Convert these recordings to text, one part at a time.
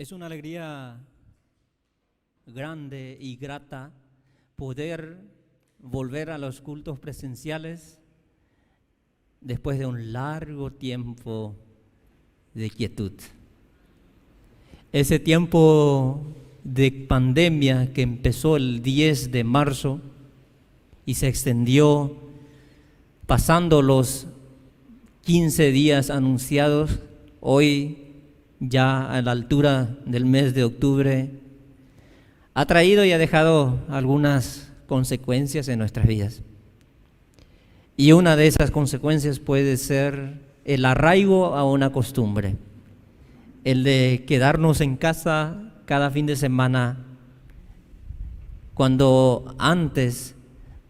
Es una alegría grande y grata poder volver a los cultos presenciales después de un largo tiempo de quietud. Ese tiempo de pandemia que empezó el 10 de marzo y se extendió pasando los 15 días anunciados, hoy ya a la altura del mes de octubre, ha traído y ha dejado algunas consecuencias en nuestras vidas. Y una de esas consecuencias puede ser el arraigo a una costumbre, el de quedarnos en casa cada fin de semana, cuando antes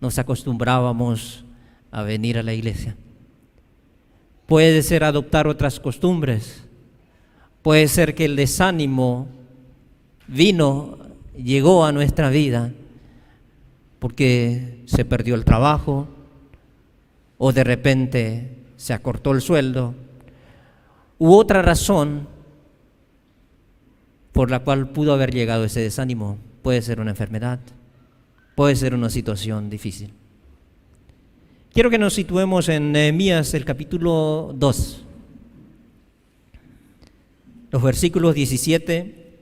nos acostumbrábamos a venir a la iglesia. Puede ser adoptar otras costumbres, puede ser que el desánimo llegó a nuestra vida porque se perdió el trabajo o de repente se acortó el sueldo u otra razón por la cual pudo haber llegado ese desánimo. Puede ser una enfermedad, puede ser una situación difícil. Quiero que nos situemos en Nehemías, el capítulo 2, los versículos 17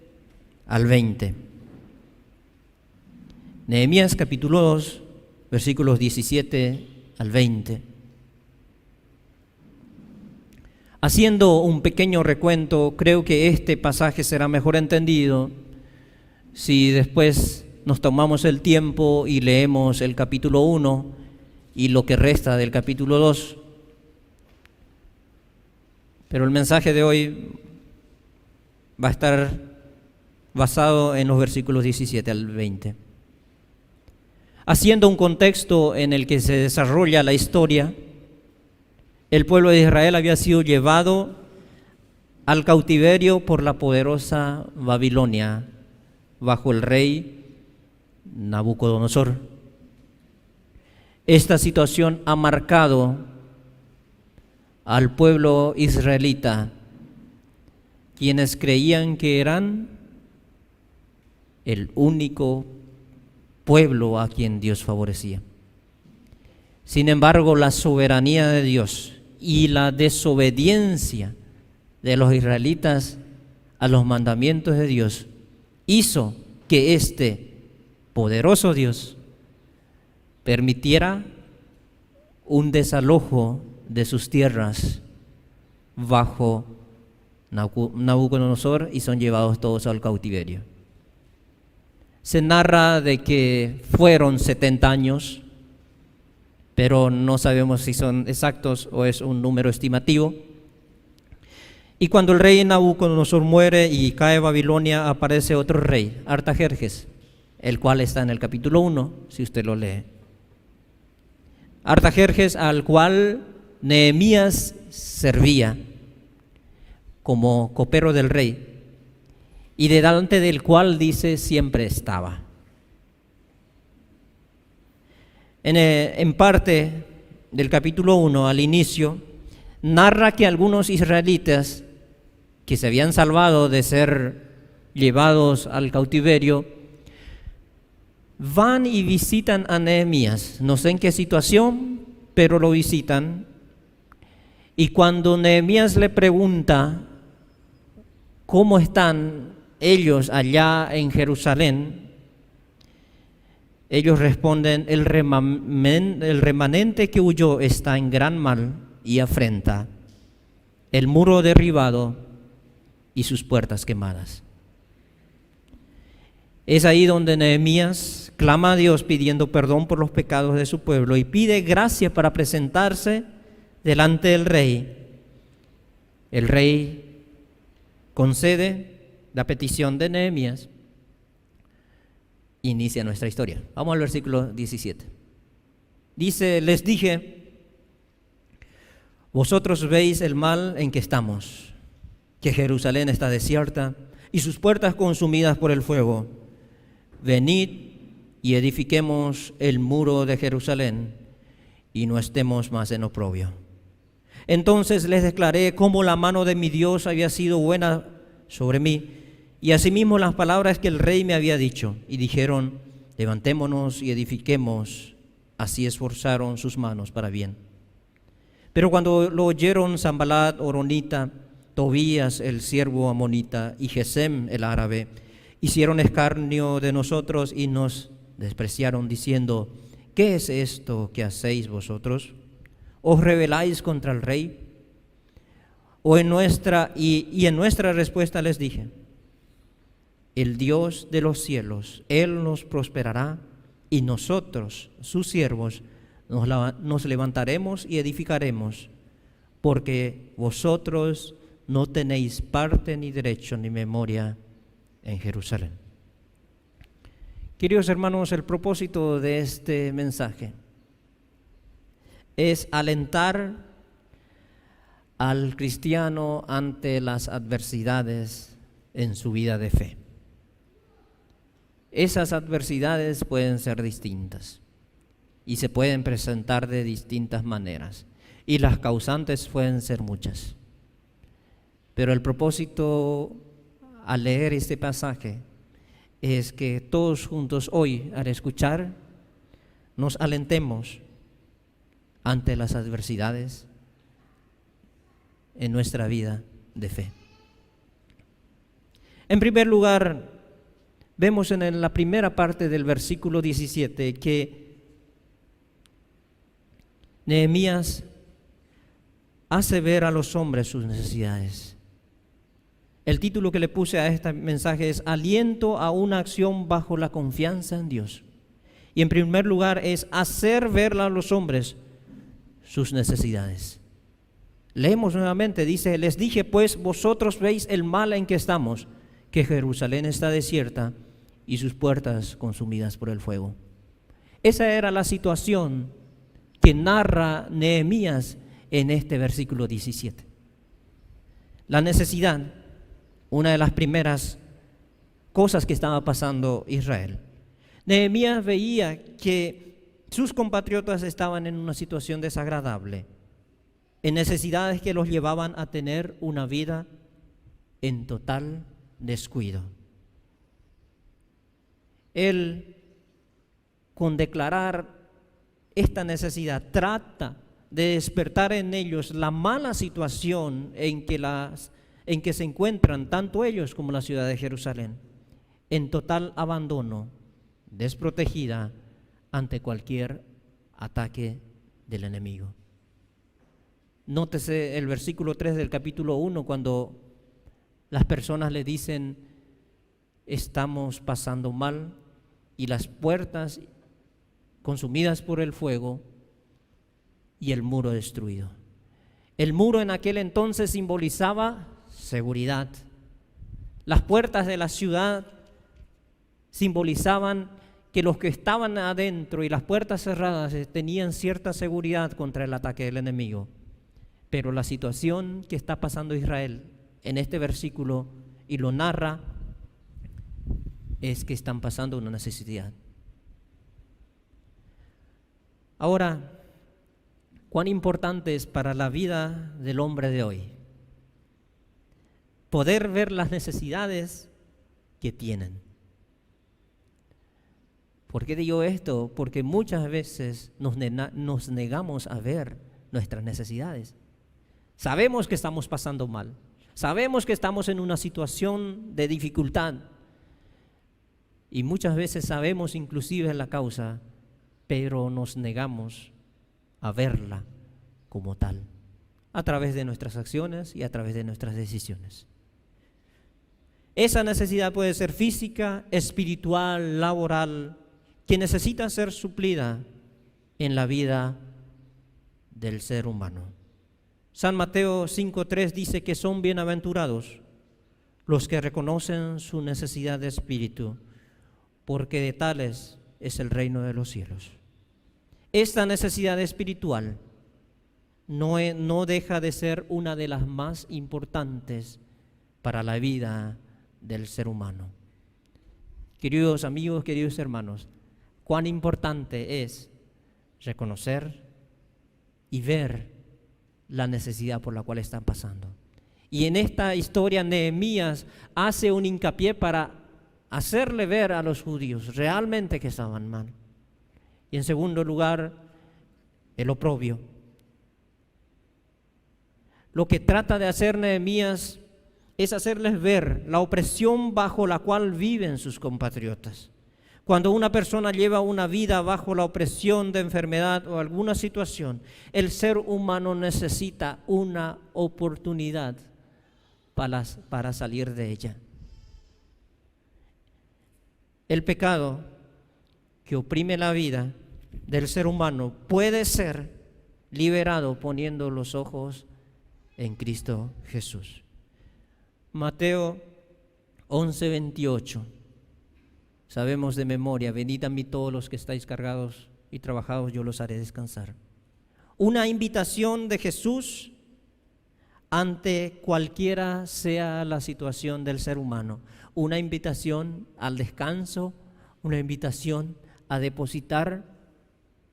al 20. Nehemías capítulo 2, versículos 17 al 20. Haciendo un pequeño recuento, creo que este pasaje será mejor entendido si después nos tomamos el tiempo y leemos el capítulo 1 y lo que resta del capítulo 2. Pero el mensaje de hoy va a estar basado en los versículos 17 al 20. Haciendo un contexto en el que se desarrolla la historia, el pueblo de Israel había sido llevado al cautiverio por la poderosa Babilonia bajo el rey Nabucodonosor. Esta situación ha marcado al pueblo israelita, quienes creían que eran el único pueblo a quien Dios favorecía. Sin embargo, la soberanía de Dios y la desobediencia de los israelitas a los mandamientos de Dios hizo que este poderoso Dios permitiera un desalojo de sus tierras bajo Nabucodonosor y son llevados todos al cautiverio. Se narra de que fueron 70 años, pero no sabemos si son exactos o es un número estimativo. Y cuando el rey Nabucodonosor muere y cae Babilonia, aparece otro rey, Artajerjes, el cual está en el capítulo 1, si usted lo lee. Artajerjes, al cual Nehemías servía como copero del rey, y delante del cual, dice, siempre estaba. En parte del capítulo 1, al inicio, narra que algunos israelitas que se habían salvado de ser llevados al cautiverio, van y visitan a Nehemías. No sé en qué situación, pero lo visitan. Y cuando Nehemías le pregunta cómo están ellos allá en Jerusalén, ellos responden: el remanente que huyó está en gran mal y afrenta, el muro derribado y sus puertas quemadas. Es ahí donde Nehemías clama a Dios pidiendo perdón por los pecados de su pueblo y pide gracia para presentarse delante del rey. El rey concede la petición de Nehemías. Inicia nuestra historia. Vamos al versículo 17. Dice: les dije, vosotros veis el mal en que estamos, que Jerusalén está desierta y sus puertas consumidas por el fuego. Venid y edifiquemos el muro de Jerusalén y no estemos más en oprobio. Entonces les declaré cómo la mano de mi Dios había sido buena sobre mí y asimismo las palabras que el rey me había dicho. Y dijeron: levantémonos y edifiquemos. Así esforzaron sus manos para bien. Pero cuando lo oyeron Sanbalat horonita, Tobías el siervo amonita y Gesem el árabe, hicieron escarnio de nosotros y nos despreciaron, diciendo: ¿qué es esto que hacéis vosotros? ¿Os rebeláis contra el rey? En nuestra respuesta les dije: el Dios de los cielos, Él nos prosperará, y nosotros, sus siervos, nos levantaremos y edificaremos, porque vosotros no tenéis parte ni derecho ni memoria en Jerusalén. Queridos hermanos, el propósito de este mensaje es alentar al cristiano ante las adversidades en su vida de fe. Esas adversidades pueden ser distintas y se pueden presentar de distintas maneras, y las causantes pueden ser muchas. Pero el propósito al leer este pasaje es que todos juntos hoy, al escuchar, nos alentemos ante las adversidades en nuestra vida de fe. En primer lugar, vemos en la primera parte del versículo 17 que Nehemías hace ver a los hombres sus necesidades. El título que le puse a este mensaje es Aliento a una acción bajo la confianza en Dios. Y en primer lugar es hacer ver a los hombres sus necesidades. Leemos nuevamente, dice: les dije pues, vosotros veis el mal en que estamos, que Jerusalén está desierta y sus puertas consumidas por el fuego. Esa era la situación que narra Nehemías en este versículo 17. La necesidad, una de las primeras cosas que estaba pasando Israel. Nehemías veía que sus compatriotas estaban en una situación desagradable, en necesidades que los llevaban a tener una vida en total descuido. Él, con declarar esta necesidad, trata de despertar en ellos la mala situación en que se encuentran tanto ellos como la ciudad de Jerusalén, en total abandono, desprotegida ante cualquier ataque del enemigo. Nótese el versículo 3 del capítulo 1, cuando las personas le dicen: estamos pasando mal, y las puertas consumidas por el fuego y el muro destruido. El muro en aquel entonces simbolizaba seguridad. Las puertas de la ciudad simbolizaban que los que estaban adentro, y las puertas cerradas tenían cierta seguridad contra el ataque del enemigo. Pero la situación que está pasando Israel en este versículo, y lo narra, es que están pasando una necesidad. Ahora, ¿cuán importante es para la vida del hombre de hoy poder ver las necesidades que tienen? ¿Por qué digo esto? Porque muchas veces nos negamos a ver nuestras necesidades. Sabemos que estamos pasando mal, sabemos que estamos en una situación de dificultad, y muchas veces sabemos inclusive la causa, pero nos negamos a verla como tal, a través de nuestras acciones y a través de nuestras decisiones. Esa necesidad puede ser física, espiritual, laboral, que necesita ser suplida en la vida del ser humano. San Mateo 5:3 dice que son bienaventurados los que reconocen su necesidad de espíritu, porque de tales es el reino de los cielos. Esta necesidad espiritual no deja de ser una de las más importantes para la vida del ser humano. Queridos amigos, queridos hermanos, cuán importante es reconocer y ver la necesidad por la cual están pasando, Y en esta historia Nehemías hace un hincapié para hacerle ver a los judíos realmente que estaban mal. Y en segundo lugar, el oprobio. Lo que trata de hacer Nehemías es hacerles ver la opresión bajo la cual viven sus compatriotas. Cuando una persona lleva una vida bajo la opresión de enfermedad o alguna situación, el ser humano necesita una oportunidad para salir de ella. El pecado que oprime la vida del ser humano puede ser liberado poniendo los ojos en Cristo Jesús. Mateo 11:28. Sabemos de memoria: venid a mí todos los que estáis cargados y trabajados, yo los haré descansar. Una invitación de Jesús ante cualquiera sea la situación del ser humano. Una invitación al descanso, una invitación a depositar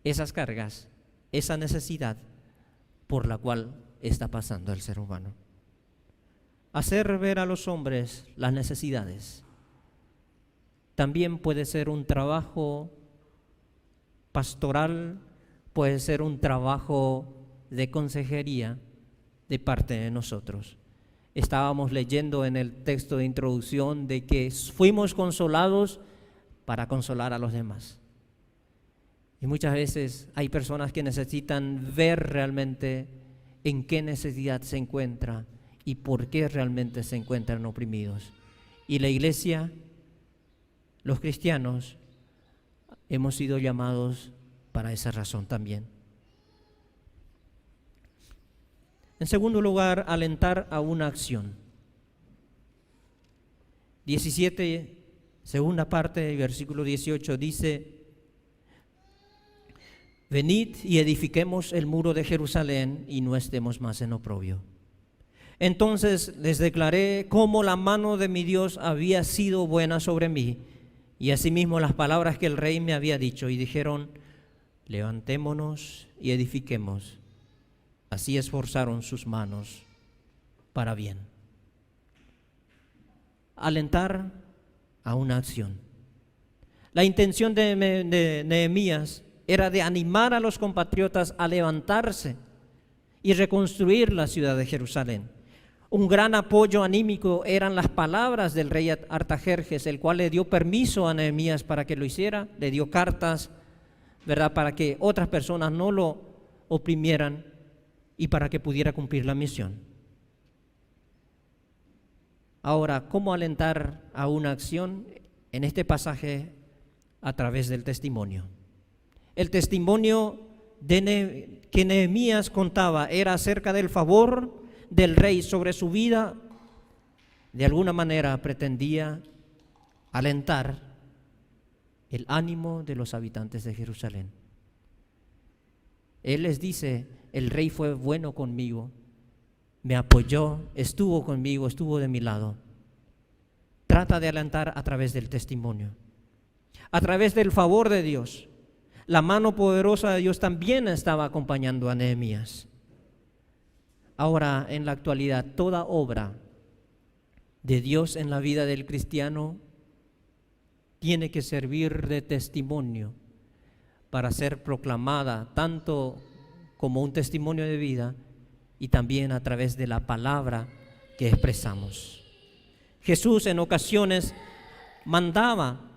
esas cargas, esa necesidad por la cual está pasando el ser humano. Hacer ver a los hombres las necesidades también puede ser un trabajo pastoral, puede ser un trabajo de consejería de parte de nosotros. Estábamos leyendo en el texto de introducción de que fuimos consolados para consolar a los demás. Y muchas veces hay personas que necesitan ver realmente en qué necesidad se encuentra y por qué realmente se encuentran oprimidos. Y la iglesia, los cristianos, hemos sido llamados para esa razón también. En segundo lugar, alentar a una acción. 17, segunda parte, versículo 18, dice: venid y edifiquemos el muro de Jerusalén y no estemos más en oprobio. Entonces les declaré cómo la mano de mi Dios había sido buena sobre mí, y asimismo las palabras que el rey me había dicho, y dijeron: levantémonos y edifiquemos. Así esforzaron sus manos para bien. Alentar a una acción. La intención de Nehemías era de animar a los compatriotas a levantarse y reconstruir la ciudad de Jerusalén. Un gran apoyo anímico eran las palabras del rey Artajerjes, el cual le dio permiso a Nehemías para que lo hiciera, le dio cartas, ¿verdad?, para que otras personas no lo oprimieran y para que pudiera cumplir la misión. Ahora, ¿cómo alentar a una acción? En este pasaje, a través del testimonio. El testimonio que Nehemías contaba era acerca del favor del rey sobre su vida. De alguna manera pretendía alentar el ánimo de los habitantes de Jerusalén. Él les dice: el rey fue bueno conmigo, me apoyó, estuvo conmigo, estuvo de mi lado. Trata de alentar a través del testimonio, a través del favor de Dios. La mano poderosa de Dios también estaba acompañando a Nehemías. Ahora, en la actualidad, toda obra de Dios en la vida del cristiano tiene que servir de testimonio para ser proclamada tanto como un testimonio de vida y también a través de la palabra que expresamos. Jesús en ocasiones mandaba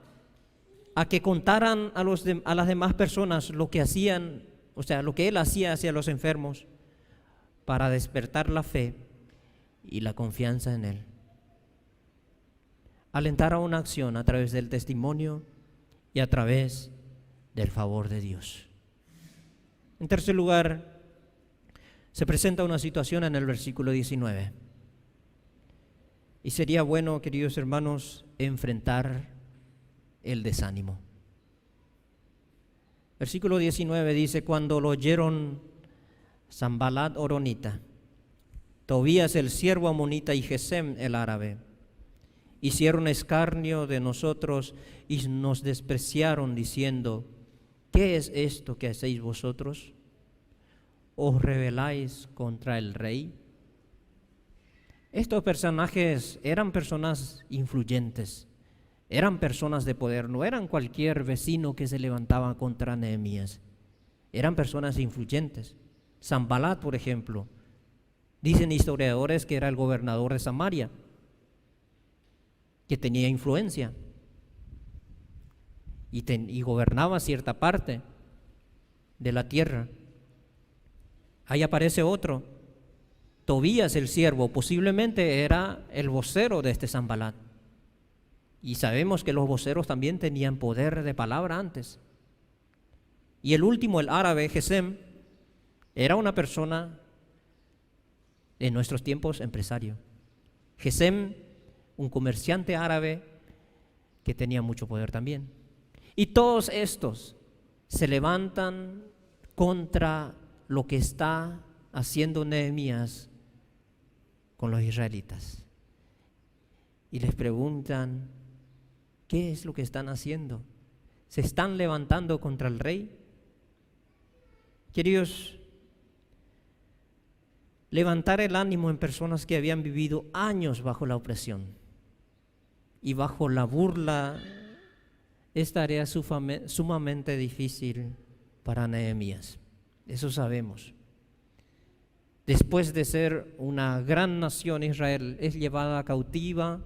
a que contaran a las demás personas lo que hacían, o sea, lo que Él hacía hacia los enfermos, para despertar la fe y la confianza en Él. Alentar a una acción a través del testimonio y a través del favor de Dios. En tercer lugar, se presenta una situación en el versículo 19. Y sería bueno, queridos hermanos, enfrentar el desánimo. Versículo 19 dice: cuando lo oyeron Sanballat horonita, Tobías el siervo amonita y Gesem el árabe, hicieron escarnio de nosotros y nos despreciaron diciendo: ¿qué es esto que hacéis vosotros? ¿Os rebeláis contra el rey? Estos personajes eran personas influyentes, eran personas de poder, no eran cualquier vecino que se levantaba contra Nehemías, eran personas influyentes. Sanbalat, por ejemplo, dicen historiadores que era el gobernador de Samaria, que tenía influencia y gobernaba cierta parte de la tierra. Ahí aparece otro, Tobías el siervo, posiblemente era el vocero de este Sanbalat. Y sabemos que los voceros también tenían poder de palabra antes. Y el último, el árabe, Gesem, era una persona en nuestros tiempos empresario. Gesem, un comerciante árabe que tenía mucho poder también. Y todos estos se levantan contra lo que está haciendo Nehemías con los israelitas. Y les preguntan, ¿qué es lo que están haciendo? ¿Se están levantando contra el rey? Queridos, levantar el ánimo en personas que habían vivido años bajo la opresión y bajo la burla es tarea sumamente difícil para Nehemías. Eso sabemos. Después de ser una gran nación, Israel es llevada cautiva,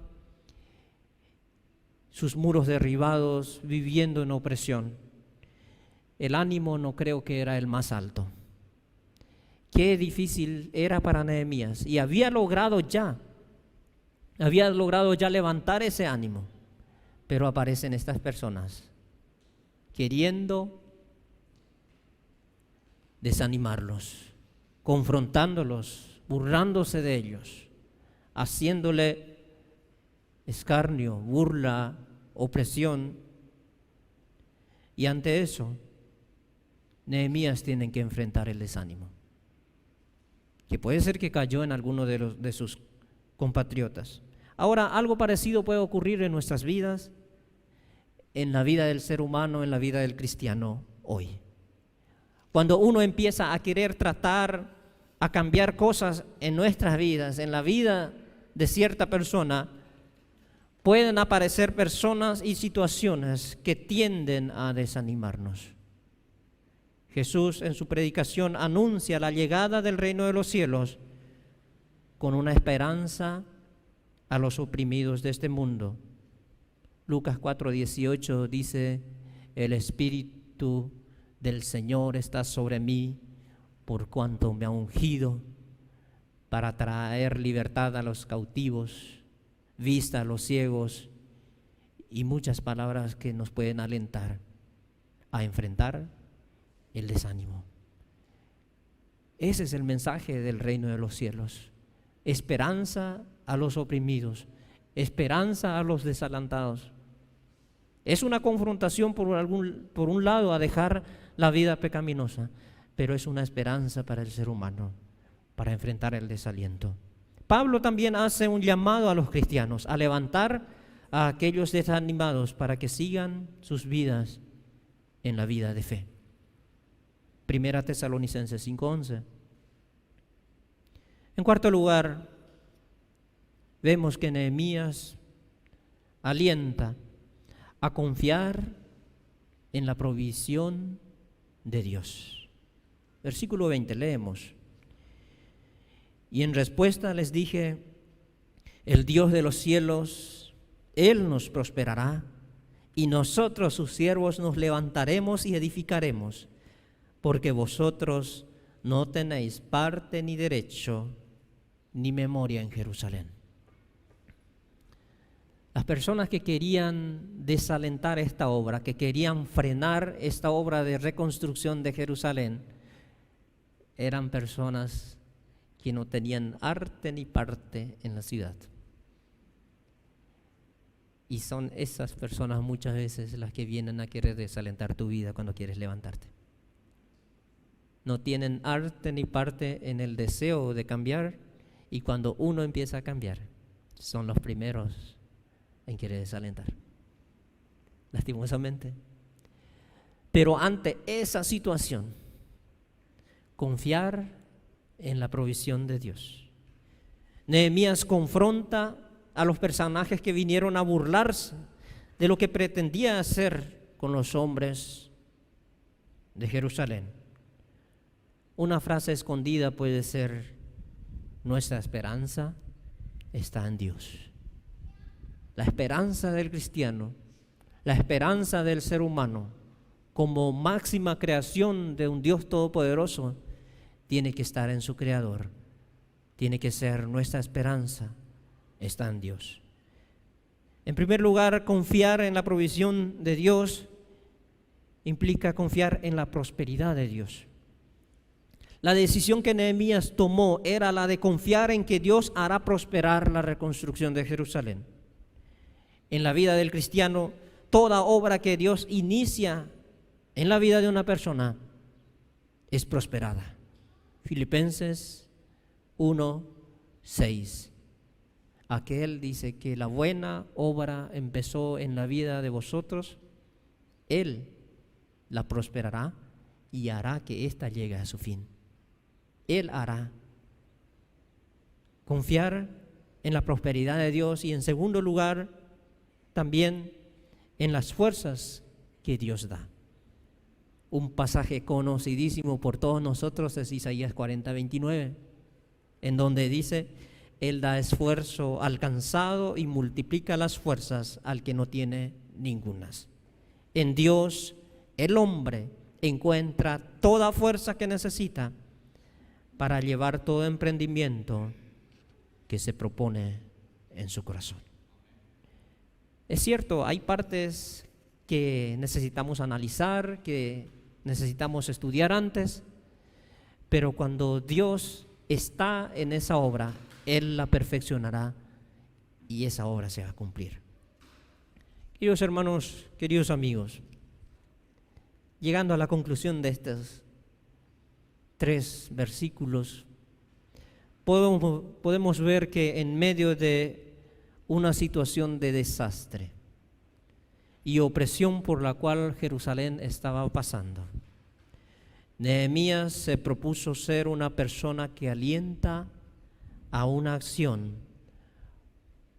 sus muros derribados, viviendo en opresión. El ánimo no creo que era el más alto. Qué difícil era para Nehemías, y había logrado ya levantar ese ánimo, pero aparecen estas personas queriendo desanimarlos, confrontándolos, burlándose de ellos, haciéndole escarnio, burla, opresión. Y ante eso, Nehemías tiene que enfrentar el desánimo, que puede ser que cayó en alguno de sus compatriotas. Ahora, algo parecido puede ocurrir en nuestras vidas, en la vida del ser humano, en la vida del cristiano hoy. Cuando uno empieza a querer tratar, a cambiar cosas en nuestras vidas, en la vida de cierta persona, pueden aparecer personas y situaciones que tienden a desanimarnos. Jesús en su predicación anuncia la llegada del reino de los cielos con una esperanza a los oprimidos de este mundo. Lucas 4:18 dice, el Espíritu del Señor está sobre mí, por cuanto me ha ungido para traer libertad a los cautivos, vista a los ciegos, y muchas palabras que nos pueden alentar a enfrentar el desánimo. Ese es el mensaje del reino de los cielos: esperanza a los oprimidos, esperanza a los desalentados. Es una confrontación por un lado a dejar la vida pecaminosa, pero es una esperanza para el ser humano para enfrentar el desaliento. Pablo también hace un llamado a los cristianos a levantar a aquellos desanimados para que sigan sus vidas en la vida de fe. Primera Tesalonicenses 5:11. En cuarto lugar, vemos que Nehemías alienta a confiar en la provisión de Dios. Versículo 20, leemos. Y en respuesta les dije, el Dios de los cielos, Él nos prosperará, y nosotros sus siervos nos levantaremos y edificaremos, porque vosotros no tenéis parte ni derecho ni memoria en Jerusalén. Las personas que querían desalentar esta obra, que querían frenar esta obra de reconstrucción de Jerusalén, eran personas que no tenían arte ni parte en la ciudad. Y son esas personas muchas veces las que vienen a querer desalentar tu vida cuando quieres levantarte. No tienen arte ni parte en el deseo de cambiar, y cuando uno empieza a cambiar, son los primeros en querer desalentar, lastimosamente. Pero ante esa situación, confiar en la provisión de Dios. Nehemías confronta a los personajes que vinieron a burlarse de lo que pretendía hacer con los hombres de Jerusalén. Una frase escondida puede ser: nuestra esperanza está en Dios. La esperanza del cristiano, la esperanza del ser humano, como máxima creación de un Dios todopoderoso, tiene que estar en su Creador. Tiene que ser nuestra esperanza, está en Dios. En primer lugar, confiar en la provisión de Dios implica confiar en la prosperidad de Dios. La decisión que Nehemías tomó era la de confiar en que Dios hará prosperar la reconstrucción de Jerusalén. En la vida del cristiano, toda obra que Dios inicia en la vida de una persona es prosperada. Filipenses 1:6. Aquel dice que la buena obra empezó en la vida de vosotros, Él la prosperará y hará que ésta llegue a su fin. Él hará. Confiar en la prosperidad de Dios y, en segundo lugar, también en las fuerzas que Dios da. Un pasaje conocidísimo por todos nosotros es Isaías 40:29, en donde dice: Él da esfuerzo al cansado y multiplica las fuerzas al que no tiene ningunas. En Dios, el hombre encuentra toda fuerza que necesita para llevar todo emprendimiento que se propone en su corazón. Es cierto, hay partes que necesitamos analizar, que necesitamos estudiar antes, pero cuando Dios está en esa obra, Él la perfeccionará y esa obra se va a cumplir. Queridos hermanos, queridos amigos, llegando a la conclusión de estos 3 versículos, podemos ver que en medio de una situación de desastre y opresión por la cual Jerusalén estaba pasando, Nehemías se propuso ser una persona que alienta a una acción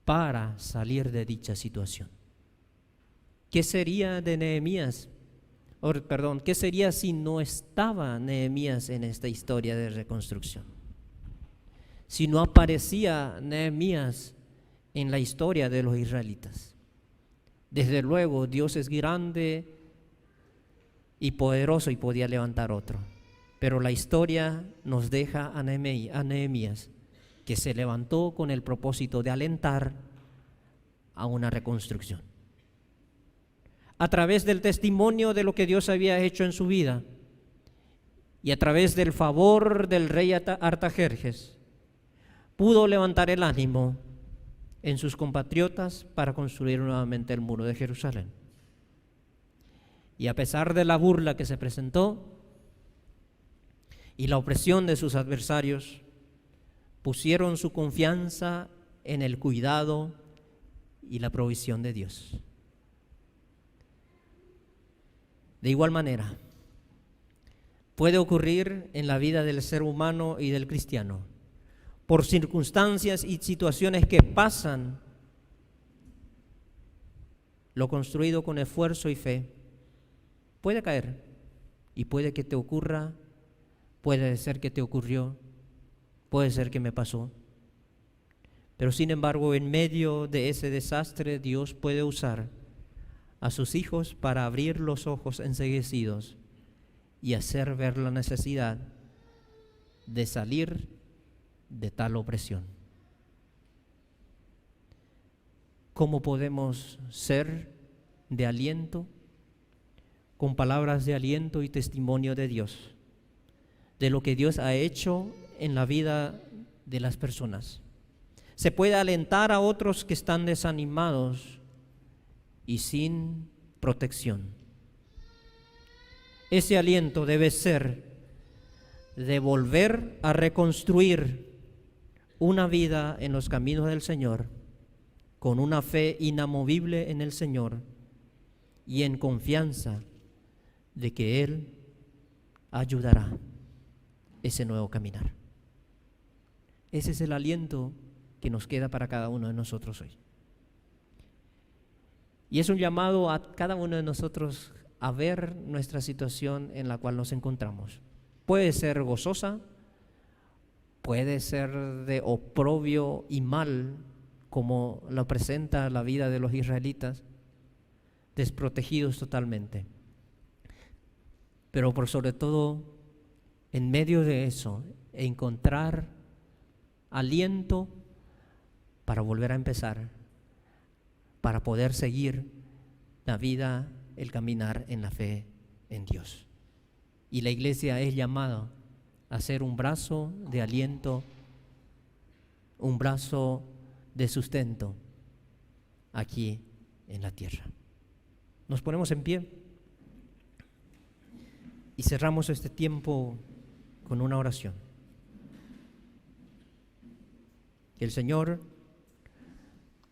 para salir de dicha situación. ¿Qué sería de Nehemías? ¿Qué sería si no estaba Nehemías en esta historia de reconstrucción? Si no aparecía Nehemías en la historia de los israelitas. Desde luego, Dios es grande y poderoso y podía levantar otro. Pero la historia nos deja a Nehemías, que se levantó con el propósito de alentar a una reconstrucción. A través del testimonio de lo que Dios había hecho en su vida y a través del favor del rey Artajerjes, pudo levantar el ánimo en sus compatriotas para construir nuevamente el muro de Jerusalén. Y a pesar de la burla que se presentó y la opresión de sus adversarios, pusieron su confianza en el cuidado y la provisión de Dios. De igual manera, puede ocurrir en la vida del ser humano y del cristiano, por circunstancias y situaciones que pasan, lo construido con esfuerzo y fe puede caer, y puede que te ocurra, puede ser que te ocurrió, puede ser que me pasó. Pero sin embargo, en medio de ese desastre, Dios puede usar a sus hijos para abrir los ojos enceguecidos y hacer ver la necesidad de salir de tal opresión. ¿Cómo podemos ser de aliento? Con palabras de aliento y testimonio de Dios, de lo que Dios ha hecho en la vida de las personas. Se puede alentar a otros que están desanimados y sin protección. Ese aliento debe ser de volver a reconstruir una vida en los caminos del Señor, con una fe inamovible en el Señor y en confianza de que Él ayudará ese nuevo caminar. Ese es el aliento que nos queda para cada uno de nosotros hoy. Y es un llamado a cada uno de nosotros a ver nuestra situación en la cual nos encontramos. Puede ser gozosa, puede ser de oprobio y mal, como lo presenta la vida de los israelitas, desprotegidos totalmente. Pero por sobre todo, en medio de eso, encontrar aliento para volver a empezar, para poder seguir la vida, el caminar en la fe en Dios. Y la iglesia es llamada a ser un brazo de aliento, un brazo de sustento aquí en la tierra. Nos ponemos en pie y cerramos este tiempo con una oración. Que el Señor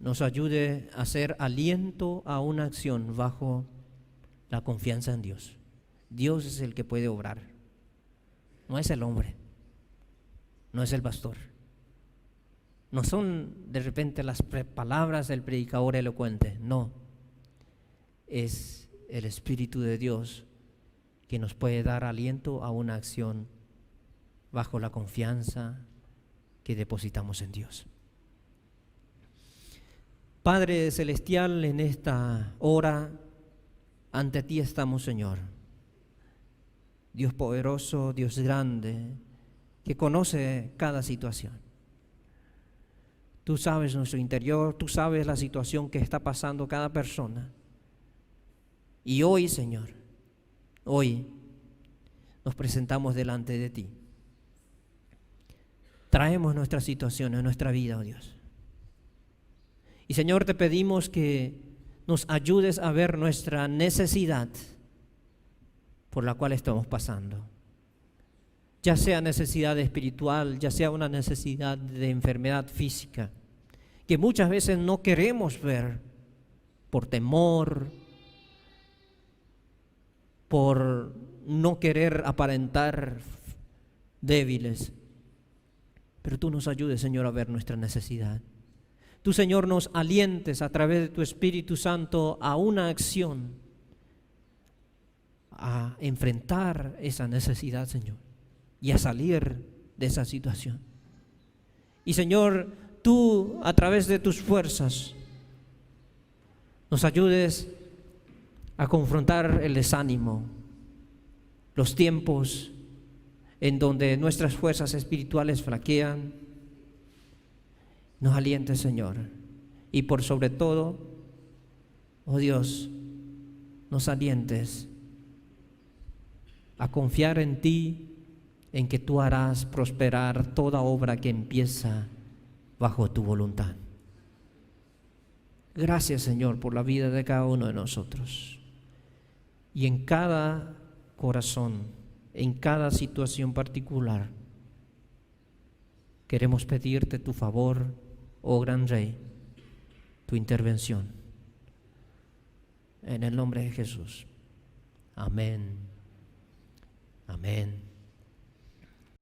nos ayude a hacer aliento a una acción bajo la confianza en Dios. Dios es el que puede obrar, no es el hombre, no es el pastor. No son de repente las palabras del predicador elocuente, no. Es el Espíritu de Dios que nos puede dar aliento a una acción bajo la confianza que depositamos en Dios. Padre Celestial, en esta hora, ante ti estamos, Señor. Dios poderoso, Dios grande, que conoce cada situación. Tú sabes nuestro interior, tú sabes la situación que está pasando cada persona. Y hoy, Señor, hoy nos presentamos delante de ti. Traemos nuestras situaciones, nuestra vida, oh Dios. Y Señor, te pedimos que nos ayudes a ver nuestra necesidad por la cual estamos pasando. Ya sea necesidad espiritual, ya sea una necesidad de enfermedad física, que muchas veces no queremos ver por temor, por no querer aparentar débiles. Pero tú nos ayudes, Señor, a ver nuestra necesidad. Tú, Señor, nos alientes a través de tu Espíritu Santo a una acción, a enfrentar esa necesidad, Señor, y a salir de esa situación. Y, Señor, tú, a través de tus fuerzas, nos ayudes a confrontar el desánimo, los tiempos en donde nuestras fuerzas espirituales flaquean. Nos alientes, Señor, y por sobre todo, oh Dios, nos alientes a confiar en ti, en que tú harás prosperar toda obra que empieza bajo tu voluntad. Gracias, Señor, por la vida de cada uno de nosotros. Y en cada corazón, en cada situación particular, queremos pedirte tu favor, oh gran Rey, tu intervención. En el nombre de Jesús. Amén. Amén.